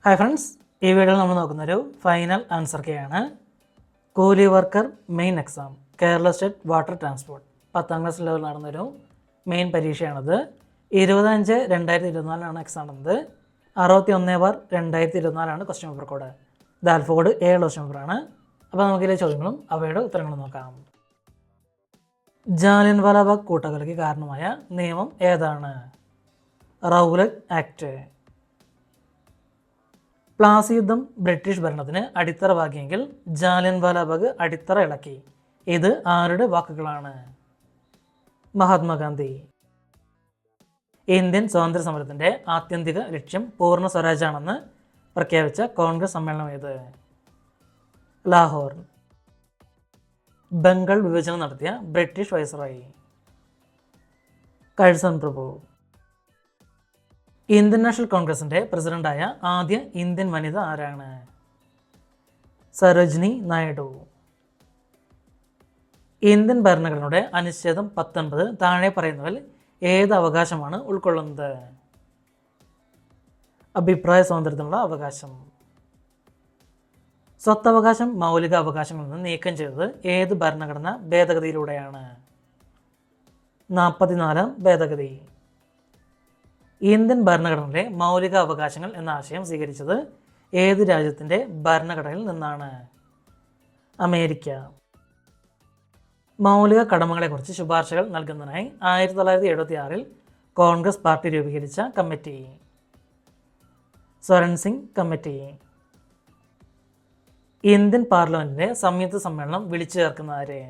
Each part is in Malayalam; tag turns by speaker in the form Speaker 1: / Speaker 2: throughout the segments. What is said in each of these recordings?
Speaker 1: ഹായ് ഫ്രണ്ട്സ്, ഈ വീഡിയോയിൽ നമ്മൾ നോക്കുന്നൊരു ഫൈനൽ ആൻസർ കെയാണ്. Coolie worker main exam Kerala state water transport 10ാം ക്ലാസ് ലെവലിൽ നടന്നൊരു മെയിൻ പരീക്ഷയാണത്. 20/5/2024 എക്സാം നടന്നത്. 61/2024 ക്വസ്റ്റ്യൻ പേപ്പർ കോഡ്. ഇത് ആൽഫ കോഡ് 7 ക്വസ്റ്റ്യൻ പേപ്പറാണ്. അപ്പോൾ നമുക്കിതിലെ ചോദ്യങ്ങളും അവയുടെ ഉത്തരങ്ങളും നോക്കാം. ജാലിയൻവാലാബാഗ് കൂട്ടക്കൊലയ്ക്ക് കാരണമായ നിയമം ഏതാണ്? Rowlatt act. പ്ലാസി യുദ്ധം ബ്രിട്ടീഷ് ഭരണത്തിന് അടിത്തറ പാകിയെങ്കിൽ ജാലിയൻവാലാബാഗ് അടിത്തറ ഇളക്കി. ഇത് ആരുടെ വാക്കുകളാണ്? മഹാത്മാഗാന്ധി. ഇന്ത്യൻ സ്വാതന്ത്ര്യ സമരത്തിന്റെ ആത്യന്തിക ലക്ഷ്യം പൂർണ്ണ സ്വരാജാണെന്ന് പ്രഖ്യാപിച്ച കോൺഗ്രസ് സമ്മേളനം ഏത്? ലാഹോർ. ബംഗാൾ വിഭജനം നടത്തിയ ബ്രിട്ടീഷ് വൈസ്രോയി? കഴ്സൺ പ്രഭു. ഇന്ത്യൻ നാഷണൽ കോൺഗ്രസിന്റെ പ്രസിഡന്റായ ആദ്യ ഇന്ത്യൻ വനിത ആരാണ്? സരോജിനി നായിഡു. ഇന്ത്യൻ ഭരണഘടനയുടെ അനുച്ഛേദം 19 താഴെ പറയുന്നവൽ ഏത് അവകാശമാണ് ഉൾക്കൊള്ളുന്നത്? അഭിപ്രായ സ്വാതന്ത്ര്യത്തിനുള്ള അവകാശം. സ്വത്തവകാശം മൗലിക അവകാശങ്ങളിൽ നിന്ന് നീക്കം ചെയ്തത് ഏത് ഭരണഘടന ഭേദഗതിയിലൂടെയാണ്? 44ാം ഭേദഗതി. ഇന്ത്യൻ ഭരണഘടനയിലെ മൗലിക അവകാശങ്ങൾ എന്ന ആശയം സ്വീകരിച്ചത് ഏത് രാജ്യത്തിൻ്റെ ഭരണഘടനയിൽ നിന്നാണ്? അമേരിക്ക. മൗലിക കടമകളെക്കുറിച്ച് ശുപാർശകൾ നൽകുന്നതിനായി 1976 കോൺഗ്രസ് പാർട്ടി രൂപീകരിച്ച committee? Swaran Singh committee. Indian പാർലമെന്റിന്റെ സംയുക്ത സമ്മേളനം വിളിച്ചു ചേർക്കുന്ന ആര്?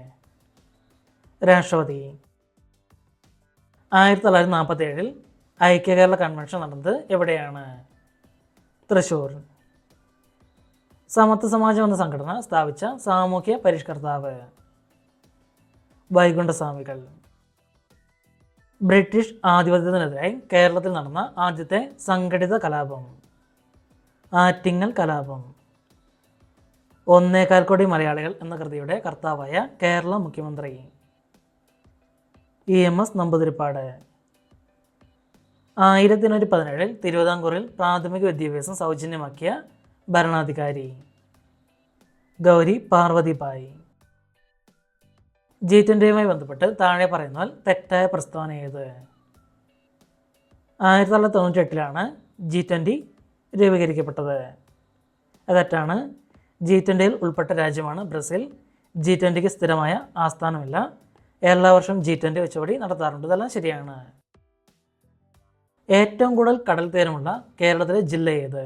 Speaker 1: രാഷ്ട്രപതി. 1947 ഐക്യ കേരള കൺവെൻഷൻ നടന്നത് എവിടെയാണ്? തൃശ്ശൂർ. സമത്വ സമാജം എന്ന സംഘടന സ്ഥാപിച്ച സാമൂഹ്യ പരിഷ്കർത്താവ്? വൈകുണ്ഠസ്വാമികൾ. ബ്രിട്ടീഷ് ആധിപത്യത്തിനെതിരായി കേരളത്തിൽ നടന്ന ആദ്യത്തെ സംഘടിത കലാപം? ആറ്റിങ്ങൽ കലാപം. 1.25 കോടി മലയാളികൾ എന്ന കൃതിയുടെ കർത്താവായ കേരള മുഖ്യമന്ത്രി? EMS നമ്പൂതിരിപ്പാട്. 1117 തിരുവിതാംകൂറിൽ പ്രാഥമിക വിദ്യാഭ്യാസം സൗജന്യമാക്കിയ ഭരണാധികാരി? ഗൗരി പാർവതിബായി. G20യുമായി ബന്ധപ്പെട്ട് താഴെ പറയുന്നാൽ തെറ്റായ പ്രസ്താവന ഏത്? 1998 G20 രൂപീകരിക്കപ്പെട്ടത്. തെറ്റാണ്. G20യിൽ ഉൾപ്പെട്ട രാജ്യമാണ് ബ്രസീൽ. G20ക്ക് സ്ഥിരമായ ആസ്ഥാനമില്ല. എല്ലാ വർഷവും G20 ഉച്ചകോടി നടത്താറുണ്ട്. ഇതെല്ലാം ശരിയാണ്. ഏറ്റവും കൂടുതൽ കടൽ തീരമുള്ള കേരളത്തിലെ ജില്ല ഏത്?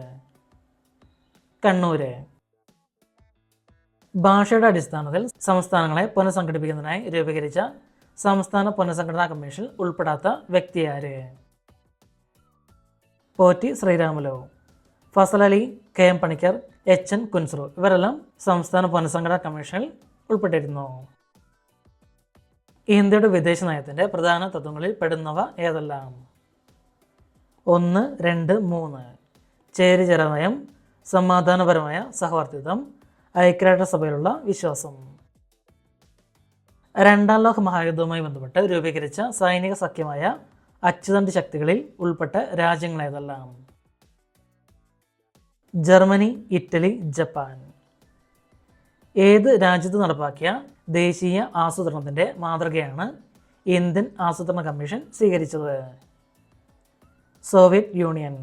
Speaker 1: കണ്ണൂര്. ഭാഷയുടെ അടിസ്ഥാനത്തിൽ സംസ്ഥാനങ്ങളെ പുനഃസംഘടിപ്പിക്കുന്നതിനായി രൂപീകരിച്ച സംസ്ഥാന പുനഃസംഘടനാ കമ്മീഷനിൽ ഉൾപ്പെടാത്ത വ്യക്തി ആര്? പോറ്റി ശ്രീരാമുലു. ഫസൽ അലി, KM പണിക്കർ, HN കുൻസ്രു ഇവരെല്ലാം സംസ്ഥാന പുനഃസംഘടനാ കമ്മീഷനിൽ ഉൾപ്പെട്ടിരുന്നു. ഇന്ത്യയുടെ വിദേശ നയത്തിന്റെ പ്രധാന തത്വങ്ങളിൽ പെടുന്നവ ഏതെല്ലാം? 1, 2, 3 ചേരിചേരാ നയം, സമാധാനപരമായ സഹവർത്തിത്വം, ഐക്യരാഷ്ട്രസഭയിലുള്ള വിശ്വാസം. 2ാം ലോക മഹായുദ്ധവുമായി ബന്ധപ്പെട്ട് രൂപീകരിച്ച സൈനിക സഖ്യമായ അച്ചുതണ്ട് ശക്തികളിൽ ഉൾപ്പെട്ട രാജ്യങ്ങൾ ഏതെല്ലാം? Germany, Italy, Japan. ഏത് രാജ്യത്ത് നടപ്പാക്കിയ ദേശീയ ആസൂത്രണത്തിൻ്റെ മാതൃകയാണ് ഇന്ത്യൻ ആസൂത്രണ കമ്മീഷൻ സ്വീകരിച്ചത്? Soviet union.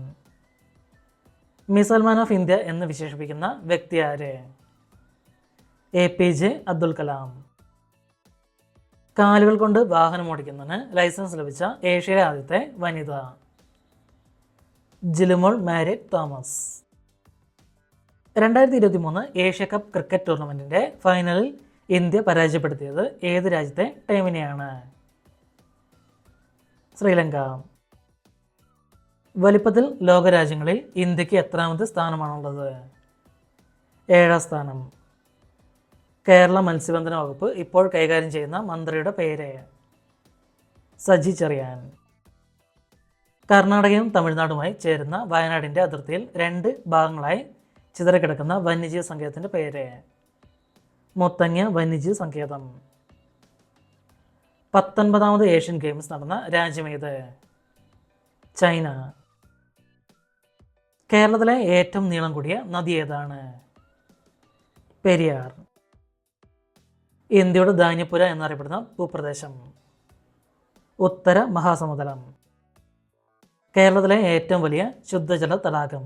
Speaker 1: Missile man of India എന്ന് വിശേഷിപ്പിക്കുന്ന വ്യക്തി ആര്? APJ അബ്ദുൽ കലാം. കാലുകൾ കൊണ്ട് വാഹനം ഓടിക്കുന്നതിന് ലൈസൻസ് ലഭിച്ച ഏഷ്യയിലെ ആദ്യത്തെ വനിത? Jilumol Mariet Thomas. 2023 Asia Cup cricket ടൂർണമെന്റിന്റെ ഫൈനലിൽ ഇന്ത്യ പരാജയപ്പെടുത്തിയത് ഏത് രാജ്യത്തെ ടീമിനെയാണ്? ശ്രീലങ്ക. വലിപ്പത്തിൽ ലോകരാജ്യങ്ങളിൽ ഇന്ത്യക്ക് എത്രാമത്തെ സ്ഥാനമാണുള്ളത്? 7ാം സ്ഥാനം. കേരള മത്സ്യബന്ധന വകുപ്പ് ഇപ്പോൾ കൈകാര്യം ചെയ്യുന്ന മന്ത്രിയുടെ പേര്? സജി ചെറിയാൻ. കർണാടകയും തമിഴ്നാടുമായി ചേരുന്ന വയനാടിൻ്റെ അതിർത്തിയിൽ 2 ഭാഗങ്ങളായി ചിതറിക്കിടക്കുന്ന വന്യജീവി സങ്കേതത്തിൻ്റെ പേര്? മുത്തങ്ങ വന്യജീവി സങ്കേതം. 19ാമത് ഏഷ്യൻ ഗെയിംസ് നടന്ന രാജ്യമേത്? ചൈന. കേരളത്തിലെ ഏറ്റവും നീളം കൂടിയ നദി ഏതാണ്? പെരിയാർ. ഇന്ത്യയുടെ ധാന്യപ്പുര എന്നറിയപ്പെടുന്ന ഭൂപ്രദേശം? ഉത്തര മഹാസമുദ്രം. കേരളത്തിലെ ഏറ്റവും വലിയ ശുദ്ധജല തടാകം?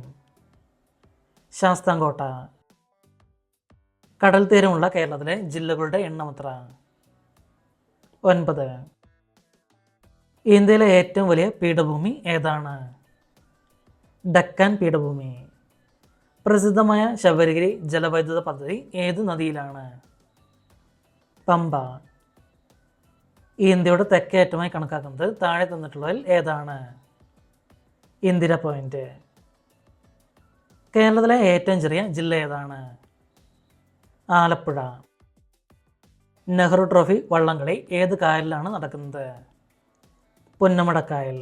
Speaker 1: ശാസ്താംകോട്ട. കടൽ തീരമുള്ള കേരളത്തിലെ ജില്ലകളുടെ എണ്ണമെത്ര? 9. ഇന്ത്യയിലെ ഏറ്റവും വലിയ പീഠഭൂമി ഏതാണ്? ഡക്കാൻ പീഠഭൂമി. പ്രസിദ്ധമായ ശബരിഗിരി ജലവൈദ്യുത പദ്ധതി ഏത് നദിയിലാണ്? പമ്പ. ഇന്ത്യയുടെ തെക്കേ അറ്റമായി കണക്കാക്കുന്നത് താഴെ തന്നിട്ടുള്ളതിൽ ഏതാണ്? ഇന്ദിര പോയിന്റ്. കേരളത്തിലെ ഏറ്റവും ചെറിയ ജില്ല ഏതാണ്? ആലപ്പുഴ. നെഹ്റു ട്രോഫി വള്ളംകളി ഏത് കായലിലാണ് നടക്കുന്നത്? പുന്നമടക്കായൽ.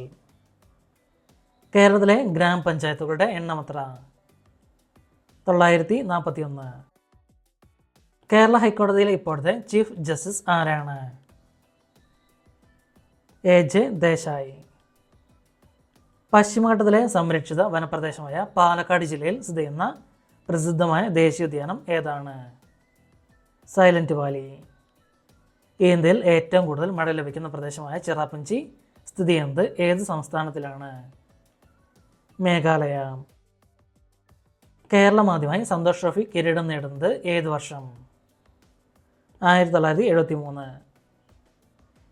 Speaker 1: കേരളത്തിലെ ഗ്രാമപഞ്ചായത്തുകളുടെ എണ്ണമെത്ര? 941. കേരള ഹൈക്കോടതിയിലെ ഇപ്പോഴത്തെ ചീഫ് ജസ്റ്റിസ് ആരാണ്? എ.ജെ. ദേശായി. പശ്ചിമഘട്ടത്തിലെ സംരക്ഷിത വനപ്രദേശമായ പാലക്കാട് ജില്ലയിൽ സ്ഥിതി ചെയ്യുന്ന പ്രസിദ്ധമായ ദേശീയോദ്യാനം ഏതാണ്? Silent Valley. ഇന്ത്യയിൽ ഏറ്റവും കൂടുതൽ മഴ ലഭിക്കുന്ന പ്രദേശമായ ചിറാപുഞ്ചി സ്ഥിതി ചെയ്യുന്നത് ഏത് സംസ്ഥാനത്തിലാണ്? മേഘാലയ. കേരളം ആദ്യമായി സന്തോഷ് ട്രോഫി കിരീടം നേടുന്നത് ഏത് വർഷം? 1973.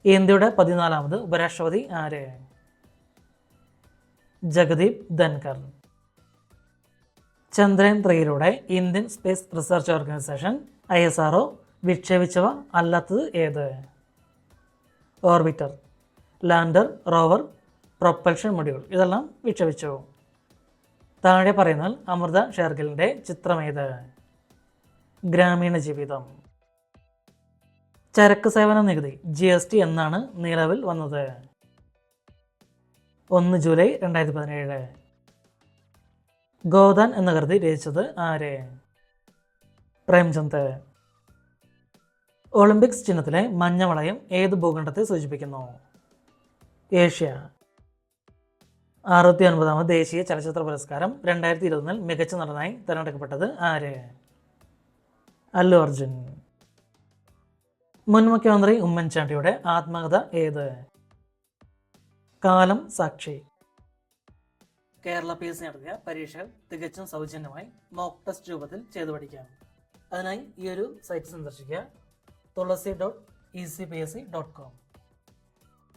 Speaker 1: ഇന്ത്യയുടെ 14ാമത് ഉപരാഷ്ട്രപതി ആര്? ജഗദീപ് ധൻകർ. ചന്ദ്രയാൻ 3യിലൂടെ Indian Space Research Organisation ISRO വിക്ഷേപിച്ചവ അല്ലാത്തത് ഏത്? Orbiter, lander, rover, propulsion module ഇതെല്ലാം വിക്ഷേപിച്ചു. താഴെ പറയുന്നാൽ അമൃത ഷെർഗിലിൻ്റെ ചിത്രമേത്? ഗ്രാമീണ ജീവിതം. ചരക്ക് സേവന നികുതി GST എന്നാണ് നിലവിൽ വന്നത്? 1 ജൂലൈ 2017. ഗോദാൻ എന്ന കൃതി രചിച്ചത് ആര്? പ്രേംചന്ദ്. ഒളിമ്പിക്സ് ചിഹ്നത്തിലെ മഞ്ഞവളയം ഏത് ഭൂഖണ്ഡത്തെ സൂചിപ്പിക്കുന്നു? ഏഷ്യ. 69ാമത് ദേശീയ ചലച്ചിത്ര പുരസ്കാരം 2020 മികച്ച നടനായി തിരഞ്ഞെടുക്കപ്പെട്ടത് ആര്? അല്ലു അർജുൻ. മുൻ മുഖ്യമന്ത്രി ഉമ്മൻചാണ്ടിയുടെ ആത്മകഥ ഏത്? കാലം സാക്ഷി. കേരള PSC നടത്തിയ പരീക്ഷകൾ തികച്ചും സൗജന്യമായി മോക്ക് ടെസ്റ്റ് രൂപത്തിൽ ചെയ്തു പഠിക്കാം. അതിനായി ഈ ഒരു സൈറ്റ് സന്ദർശിക്കുക, tulasi.ecpsc.com.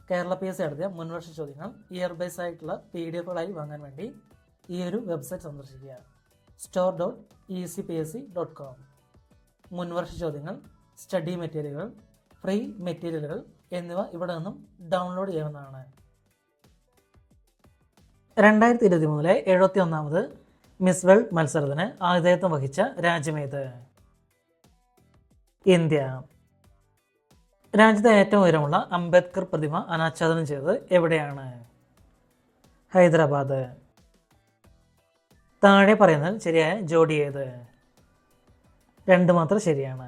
Speaker 1: കേരള PSC നടത്തിയ മുൻവർഷ ചോദ്യങ്ങൾ ഇയർ ബേസ് ആയിട്ടുള്ള PDF-കളായി വാങ്ങാൻ വേണ്ടി ഈ ഒരു വെബ്സൈറ്റ് സന്ദർശിക്കുക, store.ecpsc.com. മുൻവർഷ ചോദ്യങ്ങൾ, സ്റ്റഡി മെറ്റീരിയലുകൾ, ഫ്രീ മെറ്റീരിയലുകൾ എന്നിവ ഇവിടെ നിന്നും ഡൗൺലോഡ് ചെയ്യാവുന്നതാണ്. 2023 71ാമത് മിസ് വേൾഡ് മത്സരത്തിന് ആതിഥേയത്വം വഹിച്ച രാജ്യമേത്? ഇന്ത്യ. രാജ്യത്തെ ഏറ്റവും ഉയരമുള്ള അംബേദ്കർ പ്രതിമ അനാച്ഛാദനം ചെയ്തത് എവിടെയാണ്? ഹൈദരാബാദ്. താഴെ പറയുന്നതിൽ ശരിയായ ജോഡി ഏത്? 2 മാത്രം ശരിയാണ്.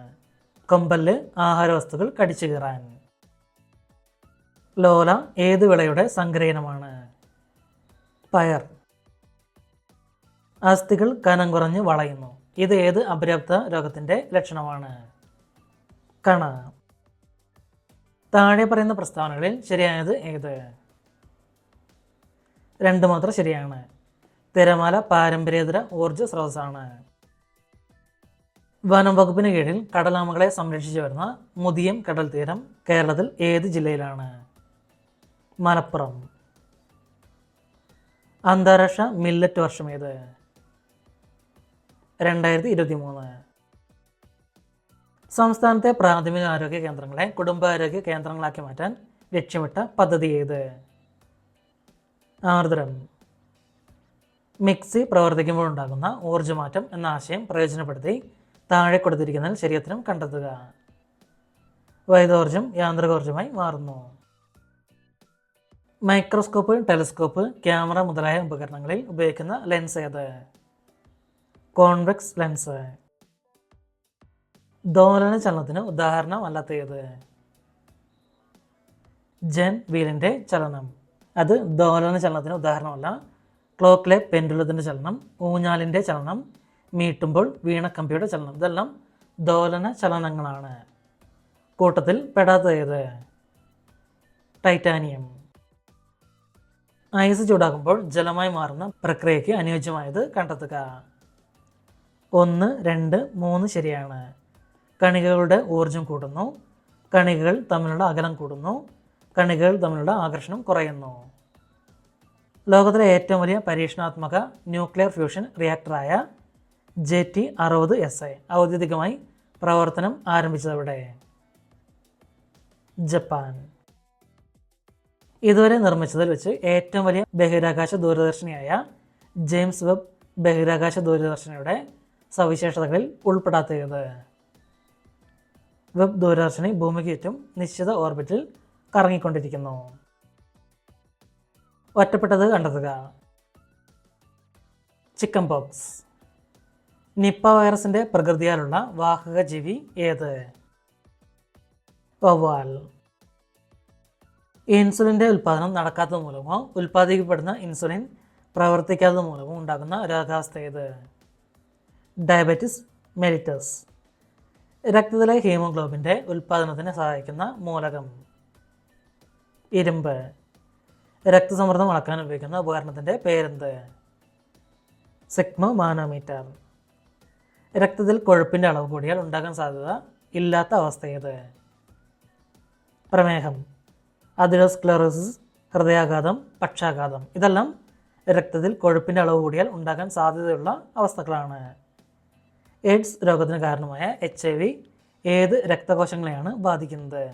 Speaker 1: കൊമ്പല്ല് ആഹാര വസ്തുക്കൾ കടിച്ചു കീറാൻ. ലോല ഏത് വിളയുടെ സങ്കരയിനമാണ്? പയർ. അസ്ഥികൾ കനം കുറഞ്ഞ് വളയുന്നു. ഇത് ഏത് അപര്യാപ്ത രോഗത്തിൻ്റെ ലക്ഷണമാണ്? കണ. താഴെ പറയുന്ന പ്രസ്താവനകളിൽ ശരിയായത് ഏത്? 2 മാത്രം ശരിയാണ്. തിരമാല പാരമ്പര്യേതര ഊർജ്ജ സ്രോതസ്സാണ്. വനം വകുപ്പിന് കീഴിൽ കടലാമകളെ സംരക്ഷിച്ചു വരുന്ന മുതിയം കടൽ തീരം കേരളത്തിൽ ഏത് ജില്ലയിലാണ്? മലപ്പുറം. അന്താരാഷ്ട്ര മില്ലറ്റ് വർഷം ഏത്? 2023. സംസ്ഥാനത്തെ പ്രാഥമിക ആരോഗ്യ കേന്ദ്രങ്ങളെ കുടുംബാരോഗ്യ കേന്ദ്രങ്ങളാക്കി മാറ്റാൻ ലക്ഷ്യമിട്ട പദ്ധതി ഏത്? ആർദ്രം. മിക്സി പ്രവർത്തിക്കുമ്പോൾ ഉണ്ടാകുന്ന ഊർജ്ജമാറ്റം എന്ന ആശയം പ്രയോജനപ്പെടുത്തി താഴെ കൊടുത്തിരിക്കുന്നതിൽ ശരിയുത്തരം കണ്ടെത്തുക. വൈദ്യോർജ്ജം യാന്ത്രികോർജ്ജമായി മാറുന്നു. മൈക്രോസ്കോപ്പ്, ടെലിസ്കോപ്പ്, ക്യാമറ മുതലായ ഉപകരണങ്ങളിൽ ഉപയോഗിക്കുന്ന ലെൻസ് ഏത്? Convex lens. ദോലന ചലനത്തിന് ഉദാഹരണം അല്ലാത്ത ഏത്? ജെൻ വീലിൻ്റെ ചലനം. അത് ദോലന ചലനത്തിന് ഉദാഹരണമല്ല, ക്ലോക്കിലെ പെൻഡുലത്തിൻ്റെ ചലനം, ഊഞ്ഞാലിൻ്റെ ചലനം, മീട്ടുമ്പോൾ വീണക്കമ്പിയുടെ ചലനം, ഇതെല്ലാം ദോലന ചലനങ്ങളാണ്. കൂട്ടത്തിൽ പെടാത്ത ഏത്? ടൈറ്റാനിയം. ഐസ് ചൂടാകുമ്പോൾ ജലമായി മാറുന്ന പ്രക്രിയയ്ക്ക് അനുയോജ്യമായത് കണ്ടെത്തുക. 1, 2, 3 ശരിയാണ്. കണികകളുടെ ഊർജം കൂടുന്നു, കണികകൾ തമ്മിലുള്ള അകലം കൂടുന്നു, കണികകൾ തമ്മിലുള്ള ആകർഷണം കുറയുന്നു. ലോകത്തിലെ ഏറ്റവും വലിയ പരീക്ഷണാത്മക ന്യൂക്ലിയർ ഫ്യൂഷൻ റിയാക്ടറായ JT-60SI ഔദ്യോഗികമായി പ്രവർത്തനം ആരംഭിച്ചതവിടെ? ജപ്പാൻ. ഇതുവരെ നിർമ്മിച്ചതിൽ വെച്ച് ഏറ്റവും വലിയ ബഹിരാകാശ ദൂരദർശിനിയായ ജെയിംസ് വെബ് ബഹിരാകാശ ദൂരദർശിനിയുടെ സവിശേഷതകളിൽ ഉൾപ്പെടാത്ത ഏത്? വെബ് ദൂരദർശിനി ഭൂമിക്ക് ചുറ്റും നിശ്ചിത ഓർബിറ്റിൽ കറങ്ങിക്കൊണ്ടിരിക്കുന്നു. ഒറ്റപ്പെട്ടത് കണ്ടെത്തുക. Chicken pox. നിപ്പ വൈറസിൻ്റെ പ്രകൃതിയാലുള്ള വാഹക ജീവി ഏത്? വവ്വാൽ. ഇൻസുലിൻ്റെ ഉൽപ്പാദനം നടക്കാത്തത് മൂലമോ ഉൽപ്പാദിക്കപ്പെടുന്ന ഇൻസുലിൻ പ്രവർത്തിക്കാത്തത് മൂലമോ ഉണ്ടാകുന്ന രോഗാവസ്ഥ ഏത്? Diabetes mellitus. രക്തത്തിലെ ഹീമോഗ്ലോബിൻ്റെ ഉൽപ്പാദനത്തിന് സഹായിക്കുന്ന മൂലകം? ഇരുമ്പ്. രക്തസമ്മർദ്ദം അളക്കാൻ ഉപയോഗിക്കുന്ന ഉപകരണത്തിൻ്റെ പേരെന്ത്? Sigma manometer. രക്തത്തിൽ കൊഴുപ്പിൻ്റെ അളവ് കൂടിയാൽ ഉണ്ടാകാൻ സാധ്യത ഇല്ലാത്ത അവസ്ഥ ഏത്? പ്രമേഹം, അതിറോസ്ക്ലെറോസിസ്, ഹൃദയാഘാതം, പക്ഷാഘാതം, ഇതെല്ലാം രക്തത്തിൽ കൊഴുപ്പിൻ്റെ അളവ് കൂടിയാൽ ഉണ്ടാകാൻ സാധ്യതയുള്ള അവസ്ഥകളാണ്. എയ്ഡ്സ് രോഗത്തിന് കാരണമായ HIV ഏത് രക്തകോശങ്ങളെയാണ് ബാധിക്കുന്നത്?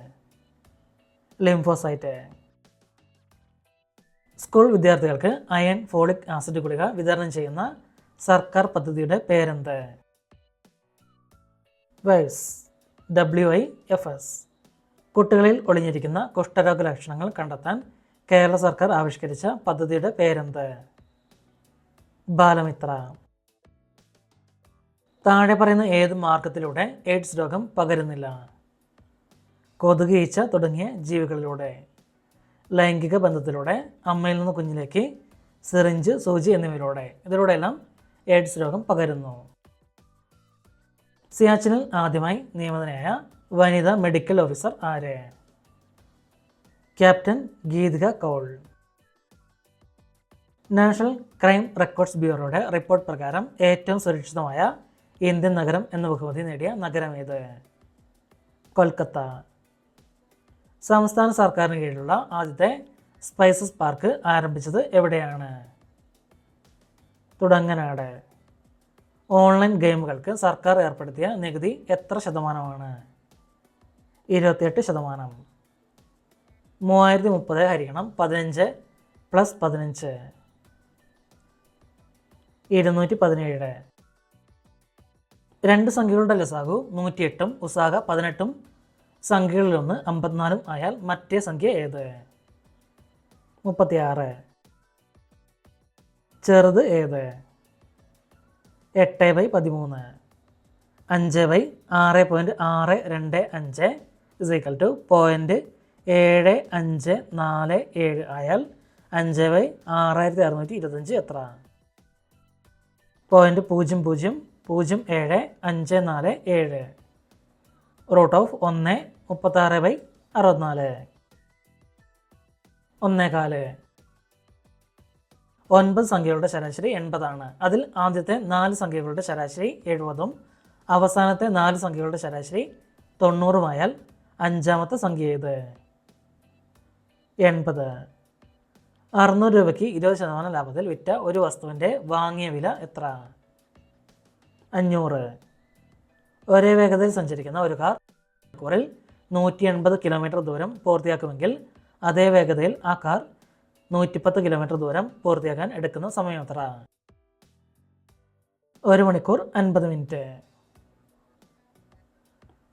Speaker 1: ലിംഫോസൈറ്റ്. സ്കൂൾ വിദ്യാർത്ഥികൾക്ക് അയൺ ഫോളിക് ആസിഡ് ഗുളിക വിതരണം ചെയ്യുന്ന സർക്കാർ പദ്ധതിയുടെ പേരെന്ത്? WIFS. WIFS. കുട്ടികളിൽ ഒളിഞ്ഞിരിക്കുന്ന കുഷ്ഠരോഗ ലക്ഷണങ്ങൾ കണ്ടെത്താൻ കേരള സർക്കാർ ആവിഷ്കരിച്ച പദ്ധതിയുടെ പേരെന്ത്? ബാലമിത്ര. താഴെ പറയുന്ന ഏത് മാർഗത്തിലൂടെ എയ്ഡ്സ് രോഗം പകരുന്നില്ല? കൊതുക്, ഈച്ച തുടങ്ങിയ ജീവികളിലൂടെ. ലൈംഗിക ബന്ധത്തിലൂടെ, അമ്മയിൽ നിന്ന് കുഞ്ഞിലേക്ക്, സിറിഞ്ച്, സൂചി എന്നിവയിലൂടെ. ഇതിലൂടെയെല്ലാം എയ്ഡ്സ് രോഗം പകരുന്നു. സിയാച്ചിനിൽ ആദ്യമായി നിയമിതനായ വനിതാ മെഡിക്കൽ ഓഫീസർ ആര്? Captain Geetika Kaul. National Crime Records ബ്യൂറോയുടെ റിപ്പോർട്ട് പ്രകാരം ഏറ്റവും സുരക്ഷിതമായ ഇന്ത്യൻ നഗരം എന്ന ബഹുമതി നേടിയ നഗരം ഏത്? കൊൽക്കത്ത. സംസ്ഥാന സർക്കാരിന് കീഴിലുള്ള ആദ്യത്തെ സ്പൈസസ് പാർക്ക് ആരംഭിച്ചത് എവിടെയാണ്? തുടങ്ങനാട്. ഓൺലൈൻ ഗെയിമുകൾക്ക് സർക്കാർ ഏർപ്പെടുത്തിയ നികുതി എത്ര ശതമാനമാണ്? 28%. 3030 ഹരിക്കണം 15 + 15 217. രണ്ട് സംഖ്യകളുടെ ലസാഗു 108ഉം ഉസാഗ 18ഉം സംഖ്യകളിലൊന്ന് 54ഉം ആയാൽ മറ്റേ സംഖ്യ ഏത്? 36. ചെറുത് ഏത്? 8/13. 5/6.625 0.7547 ആയാൽ 5/6625 എത്ര? 0.000547. √1 36/64. 1/4. 9 സംഖ്യകളുടെ ശരാശരി 80 ആണ്. അതിൽ ആദ്യത്തെ 4 സംഖ്യകളുടെ ശരാശരി 70ഉം അവസാനത്തെ 4 സംഖ്യകളുടെ ശരാശരി 90ഉമായാൽ അഞ്ചാമത്തെ സംഖ്യ ഏത്? 80. 600 രൂപയ്ക്ക് 20% ലാഭത്തിൽ വിറ്റ ഒരു വസ്തുവിൻ്റെ വാങ്ങിയ വില എത്ര? 500. ഒരേ വേഗതയിൽ സഞ്ചരിക്കുന്ന ഒരു കാർ മണിക്കൂറിൽ 180 കിലോമീറ്റർ ദൂരം പൂർത്തിയാക്കുമെങ്കിൽ അതേ വേഗതയിൽ ആ കാർ 110 കിലോമീറ്റർ ദൂരം പൂർത്തിയാക്കാൻ എടുക്കുന്ന സമയം എത്ര? 1 മണിക്കൂർ 50 മിനിറ്റ്.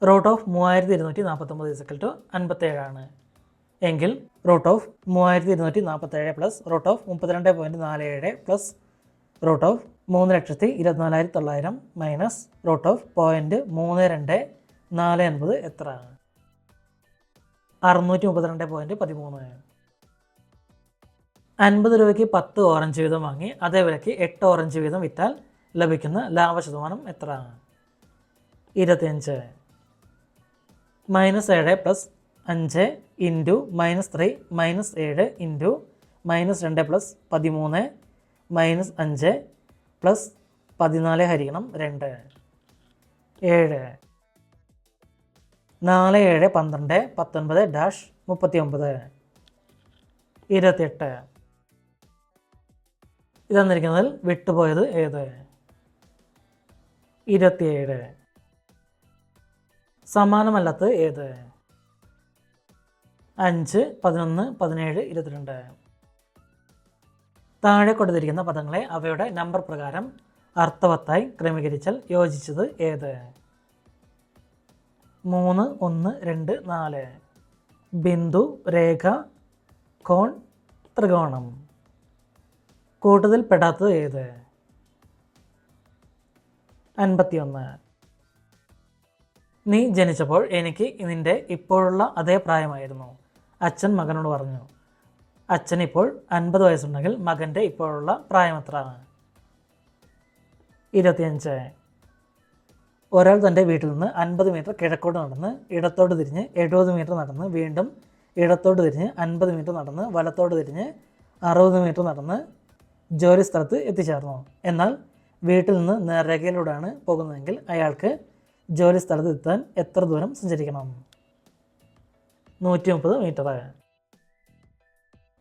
Speaker 1: √3249 57 ആണ്. എങ്കിൽ √3247 + √32.47 + √3,24,900 മൈനസ് √0.32450 എത്ര? 632.13. 50 രൂപയ്ക്ക് 10 ഓറഞ്ച് വീതം വാങ്ങി അതേ വിലയ്ക്ക് 8 ഓറഞ്ച് വീതം വിറ്റാൽ ലഭിക്കുന്ന ലാഭശതമാനം എത്ര? 25. -7 + 5 ഇൻറ്റു -3 -7 ഇൻറ്റു -2 + 13 -5 + 14 ഹരിക്കണം 2. 7. 4 7 12 19 ഡാഷ് 39. 28. ഇതന്നിരിക്കുന്നതിൽ വിട്ടുപോയത് ഏത്? 27. സമാനമല്ലാത്തത് ഏത്? 5 11 17 22. താഴെ കൊടുത്തിരിക്കുന്ന പദങ്ങളെ അവയുടെ നമ്പർ പ്രകാരം അർത്ഥവത്തായി ക്രമീകരിച്ചാൽ യോജിച്ചത് ഏത്? 3 1 2 4. ബിന്ദു, രേഖ, കോൺ, ത്രികോണം. കൂട്ടത്തിൽ പെടാത്തത് ഏത്? 51. നീ ജനിച്ചപ്പോൾ എനിക്ക് നിൻ്റെ ഇപ്പോഴുള്ള അതേ പ്രായമായിരുന്നു. അച്ഛൻ മകനോട് പറഞ്ഞു. അച്ഛൻ ഇപ്പോൾ 50 വയസ്സുണ്ടെങ്കിൽ മകൻ്റെ ഇപ്പോഴുള്ള പ്രായം എത്രയാണ്? 25. ഒരാൾ തൻ്റെ വീട്ടിൽ നിന്ന് 50 മീറ്റർ കിഴക്കോട്ട് നടന്ന് ഇടത്തോട്ട് തിരിഞ്ഞ് 70 മീറ്റർ നടന്ന് വീണ്ടും ഇടത്തോട്ട് തിരിഞ്ഞ് 50 മീറ്റർ നടന്ന് വലത്തോട്ട് തിരിഞ്ഞ് 60 മീറ്റർ നടന്ന് ജോലി സ്ഥലത്ത് എത്തിച്ചേർന്നു. എന്നാൽ വീട്ടിൽ നിന്ന് നേർരേഖയിലൂടെയാണ് പോകുന്നതെങ്കിൽ അയാൾക്ക് ജോലി സ്ഥലത്ത് എത്താൻ എത്ര ദൂരം സഞ്ചരിക്കണം? 130 മീറ്റർ.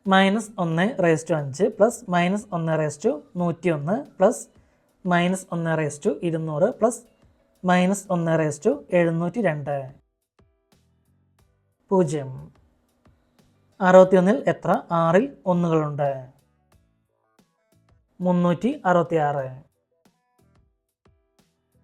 Speaker 1: -1/5 + -1/101 + -1/200 + -1/702. 0. 61-ൽ എത്ര 6-ൽ ഒന്നുകളുണ്ട്? 366.